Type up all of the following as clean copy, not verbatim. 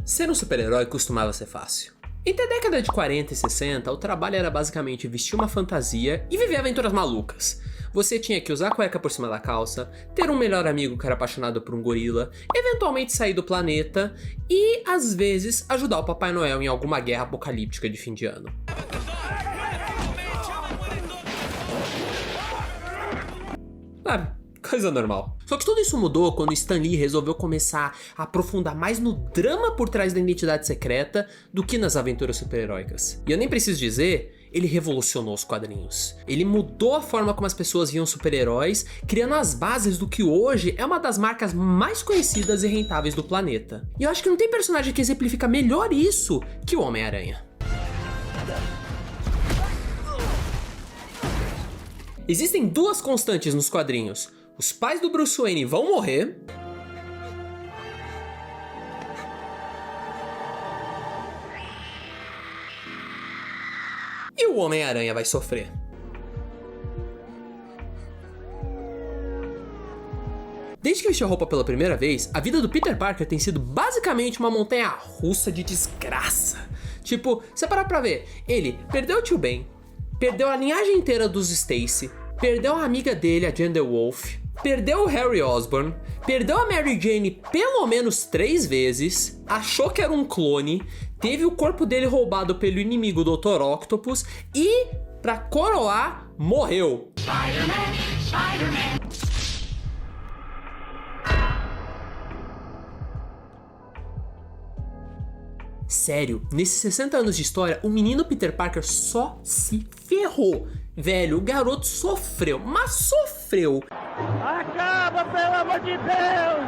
Ser um super-herói costumava ser fácil. Entre a década de 40 e 60, o trabalho era basicamente vestir uma fantasia e viver aventuras malucas. Você tinha que usar a cueca por cima da calça, ter um melhor amigo que era apaixonado por um gorila, eventualmente sair do planeta e, às vezes, ajudar o Papai Noel em alguma guerra apocalíptica de fim de ano. Coisa normal. Só que tudo isso mudou quando Stan Lee resolveu começar a aprofundar mais no drama por trás da identidade secreta do que nas aventuras super-heróicas. E eu nem preciso dizer, ele revolucionou os quadrinhos. Ele mudou a forma como as pessoas viam super-heróis, criando as bases do que hoje é uma das marcas mais conhecidas e rentáveis do planeta. E eu acho que não tem personagem que exemplifica melhor isso que o Homem-Aranha. Existem duas constantes nos quadrinhos. Os pais do Bruce Wayne vão morrer. E o Homem-Aranha vai sofrer. Desde que vestiu a roupa pela primeira vez, a vida do Peter Parker tem sido basicamente uma montanha-russa de desgraça. Tipo, você parar pra ver, ele perdeu o tio Ben, perdeu a linhagem inteira dos Stacy, perdeu a amiga dele, a Jen the Wolf, perdeu o Harry Osborn, perdeu a Mary Jane pelo menos 3 vezes, achou que era um clone, teve o corpo dele roubado pelo inimigo Dr. Octopus e, pra coroar, morreu. Spider-Man. Sério, nesses 60 anos de história, o menino Peter Parker só se ferrou. Velho, o garoto sofreu, mas sofreu. Acaba, pelo amor de Deus!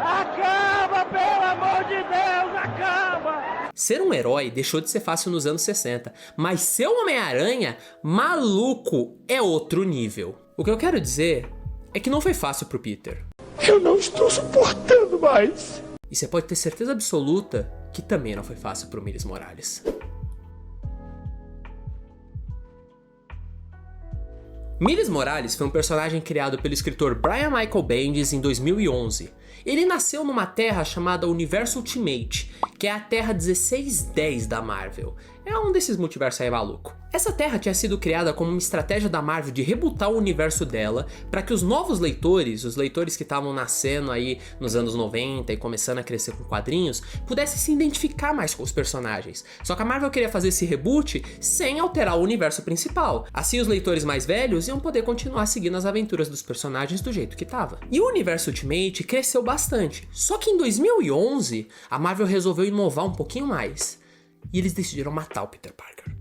Acaba, pelo amor de Deus! Acaba! Ser um herói deixou de ser fácil nos anos 60, mas ser um Homem-Aranha, maluco, é outro nível. O que eu quero dizer é que não foi fácil pro Peter. Eu não estou suportando mais! E você pode ter certeza absoluta que também não foi fácil pro Miles Morales. Miles Morales foi um personagem criado pelo escritor Brian Michael Bendis em 2011. Ele nasceu numa terra chamada Universo Ultimate, que é a Terra 1610 da Marvel. É um desses multiversos aí maluco. Essa terra tinha sido criada como uma estratégia da Marvel de rebootar o universo dela para que os novos leitores, os leitores que estavam nascendo aí nos anos 90 e começando a crescer com quadrinhos, pudessem se identificar mais com os personagens. Só que a Marvel queria fazer esse reboot sem alterar o universo principal. Assim os leitores mais velhos iam poder continuar seguindo as aventuras dos personagens do jeito que tava. E o universo Ultimate cresceu bastante. Só que em 2011, a Marvel resolveu inovar um pouquinho mais. E eles decidiram matar o Peter Parker.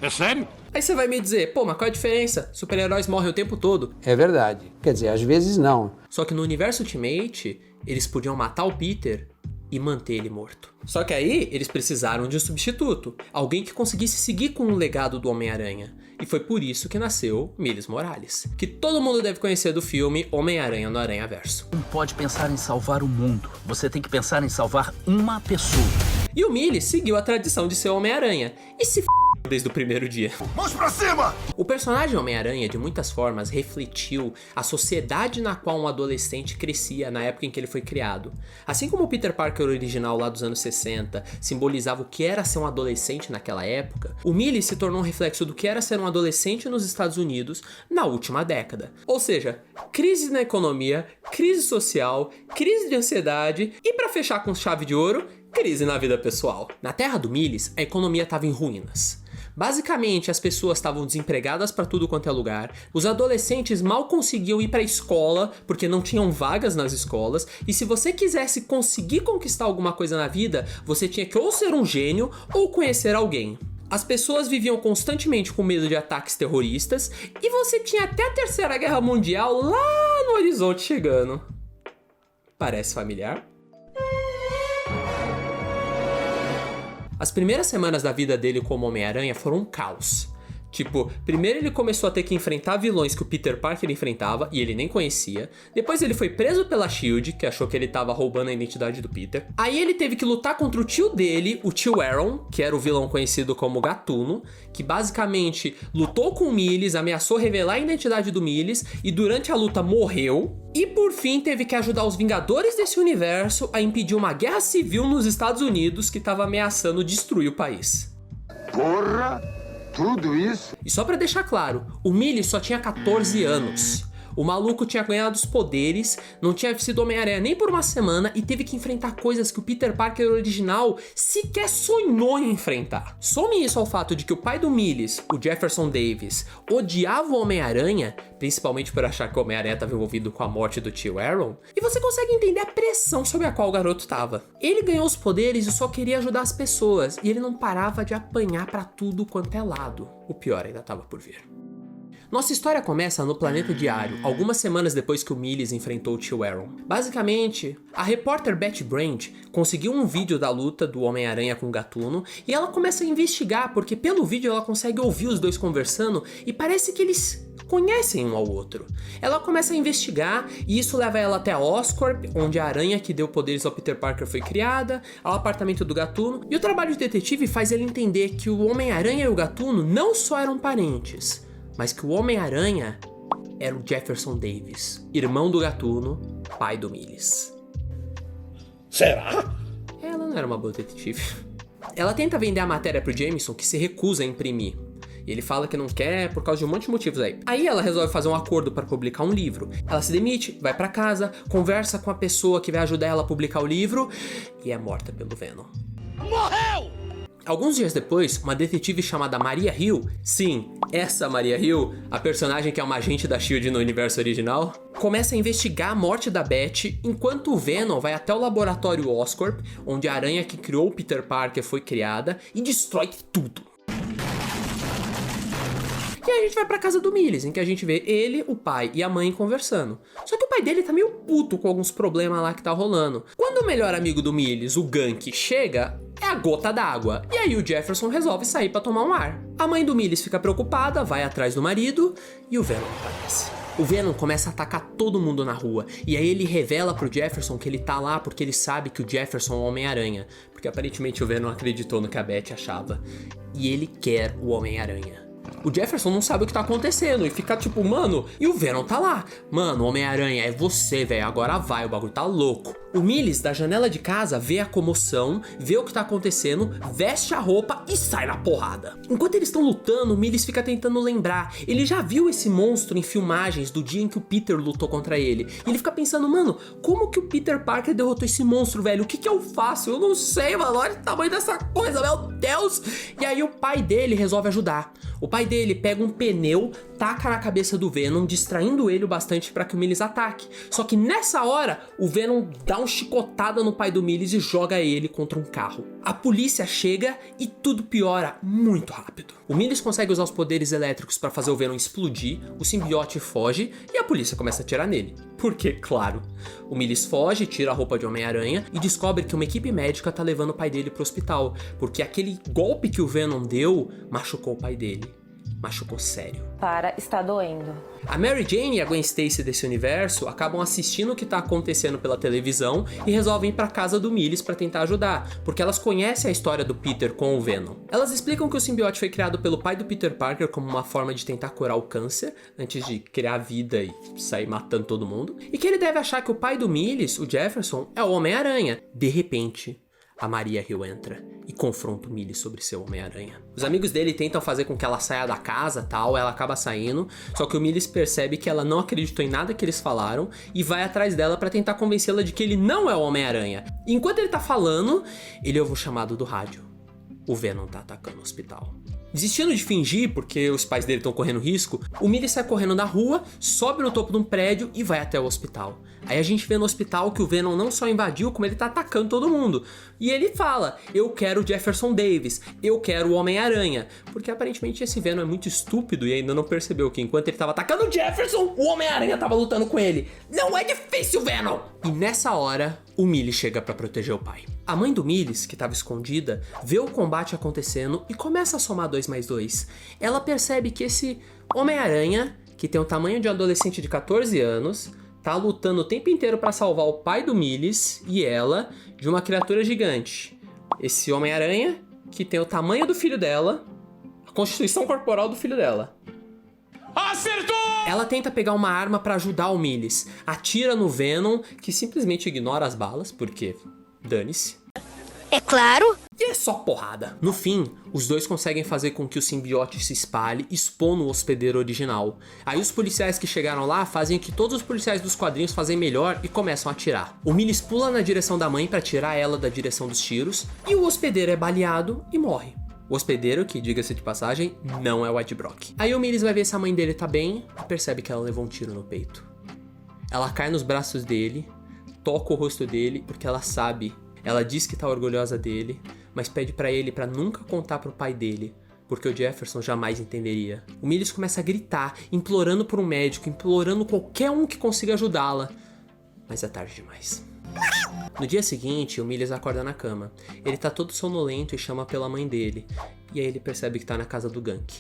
É sério? Aí você vai me dizer, pô, mas qual é a diferença? Super-heróis morrem o tempo todo. É verdade. Quer dizer, às vezes não. Só que no universo Ultimate, eles podiam matar o Peter e manter ele morto. Só que aí, eles precisaram de um substituto. Alguém que conseguisse seguir com o legado do Homem-Aranha. E foi por isso que nasceu Miles Morales. Que todo mundo deve conhecer do filme Homem-Aranha no Aranhaverso. Não pode pensar em salvar o mundo. Você tem que pensar em salvar uma pessoa. E o Miles seguiu a tradição de ser Homem-Aranha. E se desde o primeiro dia. Vamos pra cima! O personagem Homem-Aranha, de muitas formas, refletiu a sociedade na qual um adolescente crescia na época em que ele foi criado. Assim como o Peter Parker original lá dos anos 60 simbolizava o que era ser um adolescente naquela época, o Miles se tornou um reflexo do que era ser um adolescente nos Estados Unidos na última década. Ou seja, crise na economia, crise social, crise de ansiedade e, para fechar com chave de ouro, crise na vida pessoal. Na terra do Miles, a economia estava em ruínas. Basicamente, as pessoas estavam desempregadas para tudo quanto é lugar, os adolescentes mal conseguiam ir para a escola porque não tinham vagas nas escolas, e se você quisesse conseguir conquistar alguma coisa na vida, você tinha que ou ser um gênio ou conhecer alguém. As pessoas viviam constantemente com medo de ataques terroristas, e você tinha até a Terceira Guerra Mundial lá no horizonte chegando. Parece familiar? As primeiras semanas da vida dele como Homem-Aranha foram um caos. Tipo, primeiro ele começou a ter que enfrentar vilões que o Peter Parker enfrentava e ele nem conhecia. Depois ele foi preso pela SHIELD, que achou que ele tava roubando a identidade do Peter. Aí ele teve que lutar contra o tio dele, o tio Aaron, que era o vilão conhecido como Gatuno, que basicamente lutou com o Miles, ameaçou revelar a identidade do Miles e durante a luta morreu. E por fim teve que ajudar os Vingadores desse universo a impedir uma guerra civil nos Estados Unidos que tava ameaçando destruir o país. Porra! Tudo isso? E só pra deixar claro, o Miles só tinha 14 anos. O maluco tinha ganhado os poderes, não tinha sido Homem-Aranha nem por uma semana e teve que enfrentar coisas que o Peter Parker original sequer sonhou em enfrentar. Some isso ao fato de que o pai do Miles, o Jefferson Davis, odiava o Homem-Aranha, principalmente por achar que o Homem-Aranha estava envolvido com a morte do tio Aaron, e você consegue entender a pressão sobre a qual o garoto estava. Ele ganhou os poderes e só queria ajudar as pessoas, e ele não parava de apanhar pra tudo quanto é lado. O pior ainda estava por vir. Nossa história começa no Planeta Diário, algumas semanas depois que o Miles enfrentou o tio Aaron. Basicamente, a repórter Betty Brant conseguiu um vídeo da luta do Homem-Aranha com o Gatuno e ela começa a investigar, porque pelo vídeo ela consegue ouvir os dois conversando e parece que eles conhecem um ao outro. Ela começa a investigar e isso leva ela até a Oscorp, onde a aranha que deu poderes ao Peter Parker foi criada, ao apartamento do Gatuno, e o trabalho de detetive faz ele entender que o Homem-Aranha e o Gatuno não só eram parentes, mas que o Homem-Aranha era o Jefferson Davis, irmão do Gatuno, pai do Miles. Será? Ela não era uma boa detetive. Ela tenta vender a matéria pro Jameson, que se recusa a imprimir. E ele fala que não quer por causa de um monte de motivos aí. Aí ela resolve fazer um acordo para publicar um livro. Ela se demite, vai pra casa, conversa com a pessoa que vai ajudar ela a publicar o livro e é morta pelo Venom. Morreu! Alguns dias depois, uma detetive chamada Maria Hill, sim, essa Maria Hill, a personagem que é uma agente da SHIELD no universo original, começa a investigar a morte da Betty, enquanto o Venom vai até o laboratório Oscorp, onde a aranha que criou o Peter Parker foi criada, e destrói tudo. E aí a gente vai pra casa do Miles, em que a gente vê ele, o pai e a mãe conversando. Só que o pai dele tá meio puto com alguns problemas lá que tá rolando. Quando o melhor amigo do Miles, o Gank, chega, é a gota d'água. E aí o Jefferson resolve sair pra tomar um ar. A mãe do Miles fica preocupada, vai atrás do marido e o Venom aparece. O Venom começa a atacar todo mundo na rua, e aí ele revela pro Jefferson que ele tá lá porque ele sabe que o Jefferson é o Homem-Aranha, porque aparentemente o Venom acreditou no que a Betty achava, e ele quer o Homem-Aranha. O Jefferson não sabe o que tá acontecendo e fica tipo, mano, e o Venom tá lá. Mano, Homem-Aranha, é você, velho, agora vai, o bagulho tá louco. O Miles, da janela de casa, vê a comoção, vê o que tá acontecendo, veste a roupa e sai na porrada. Enquanto eles estão lutando, o Miles fica tentando lembrar. Ele já viu esse monstro em filmagens do dia em que o Peter lutou contra ele. E ele fica pensando, mano, como que o Peter Parker derrotou esse monstro, velho? O que eu faço? Eu não sei, mano, olha o tamanho dessa coisa, meu Deus! E aí o pai dele resolve ajudar. O pai dele pega um pneu, taca na cabeça do Venom, distraindo ele o bastante para que o Miles ataque. Só que nessa hora, o Venom dá uma chicotada no pai do Miles e joga ele contra um carro. A polícia chega e tudo piora muito rápido. O Miles consegue usar os poderes elétricos para fazer o Venom explodir, o simbiote foge e a polícia começa a atirar nele. Porque, claro, o Miles foge, tira a roupa de Homem-Aranha e descobre que uma equipe médica tá levando o pai dele pro hospital, porque aquele golpe que o Venom deu machucou o pai dele. Machucou sério. Está doendo. A Mary Jane e a Gwen Stacy desse universo acabam assistindo o que tá acontecendo pela televisão e resolvem ir pra casa do Miles pra tentar ajudar, porque elas conhecem a história do Peter com o Venom. Elas explicam que o simbiote foi criado pelo pai do Peter Parker como uma forma de tentar curar o câncer, antes de criar vida e sair matando todo mundo, e que ele deve achar que o pai do Miles, o Jefferson, é o Homem-Aranha. De repente, a Maria Hill entra e confronta o Miles sobre seu Homem-Aranha. Os amigos dele tentam fazer com que ela saia da casa, tal, ela acaba saindo, só que o Miles percebe que ela não acreditou em nada que eles falaram e vai atrás dela pra tentar convencê-la de que ele não é o Homem-Aranha. E enquanto ele tá falando, ele ouve o chamado do rádio. O Venom tá atacando o hospital. Desistindo de fingir, porque os pais dele estão correndo risco, o Miles sai correndo na rua, sobe no topo de um prédio e vai até o hospital. Aí a gente vê no hospital que o Venom não só invadiu, como ele tá atacando todo mundo. E ele fala, eu quero o Jefferson Davis, eu quero o Homem-Aranha. Porque aparentemente esse Venom é muito estúpido e ainda não percebeu que enquanto ele tava atacando o Jefferson, o Homem-Aranha tava lutando com ele. Não é difícil, Venom! E nessa hora, o Miles chega pra proteger o pai. A mãe do Miles, que estava escondida, vê o combate acontecendo e começa a somar 2 mais 2. Ela percebe que esse Homem-Aranha, que tem o tamanho de um adolescente de 14 anos, tá lutando o tempo inteiro para salvar o pai do Miles e ela de uma criatura gigante. Esse Homem-Aranha, que tem o tamanho do filho dela, a constituição corporal do filho dela. Acertou! Ela tenta pegar uma arma para ajudar o Miles, atira no Venom, que simplesmente ignora as balas, porque dane-se. É claro. E é só porrada. No fim, os dois conseguem fazer com que o simbiote se espalhe, expondo o hospedeiro original. Aí os policiais que chegaram lá fazem o que todos os policiais dos quadrinhos fazem melhor e começam a atirar. O Miles pula na direção da mãe para tirar ela da direção dos tiros, e o hospedeiro é baleado e morre. O hospedeiro, que diga-se de passagem, não é o Ed Brock. Aí o Miles vai ver se a mãe dele tá bem e percebe que ela levou um tiro no peito. Ela cai nos braços dele, toca o rosto dele porque ela sabe. Ela diz que tá orgulhosa dele, mas pede pra ele pra nunca contar pro pai dele, porque o Jefferson jamais entenderia. O Miles começa a gritar, implorando por um médico, implorando qualquer um que consiga ajudá-la. Mas é tarde demais. No dia seguinte, o Miles acorda na cama. Ele tá todo sonolento e chama pela mãe dele. E aí ele percebe que tá na casa do Gank.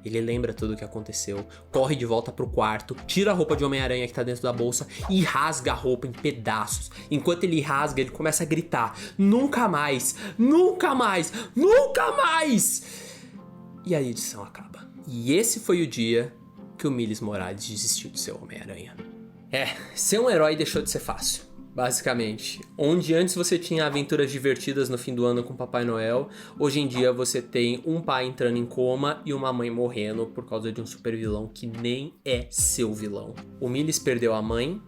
Ele lembra tudo o que aconteceu, corre de volta pro quarto, tira a roupa de Homem-Aranha que tá dentro da bolsa e rasga a roupa em pedaços. Enquanto ele rasga, ele começa a gritar: nunca mais, nunca mais, nunca mais! E a edição acaba. E esse foi o dia que o Miles Morales desistiu de ser Homem-Aranha. Ser um herói deixou de ser fácil. Basicamente, onde antes você tinha aventuras divertidas no fim do ano com Papai Noel, hoje em dia você tem um pai entrando em coma e uma mãe morrendo por causa de um super vilão que nem é seu vilão. O Miles perdeu a mãe,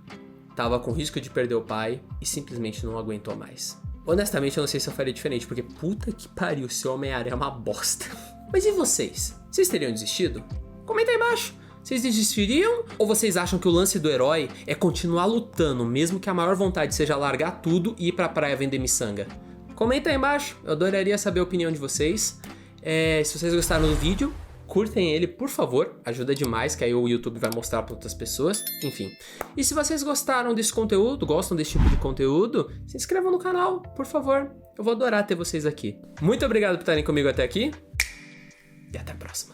tava com risco de perder o pai e simplesmente não aguentou mais. Honestamente, eu não sei se eu faria diferente, porque puta que pariu, seu Homem-Aranha é uma bosta. Mas e vocês? Vocês teriam desistido? Comenta aí embaixo. Vocês desistiriam? Ou vocês acham que o lance do herói é continuar lutando, mesmo que a maior vontade seja largar tudo e ir pra praia vender miçanga? Comenta aí embaixo, eu adoraria saber a opinião de vocês. Se vocês gostaram do vídeo, curtem ele, por favor, ajuda demais, que aí o YouTube vai mostrar para outras pessoas, enfim. E se vocês gostaram desse conteúdo, gostam desse tipo de conteúdo, se inscrevam no canal, por favor. Eu vou adorar ter vocês aqui. Muito obrigado por estarem comigo até aqui e até a próxima.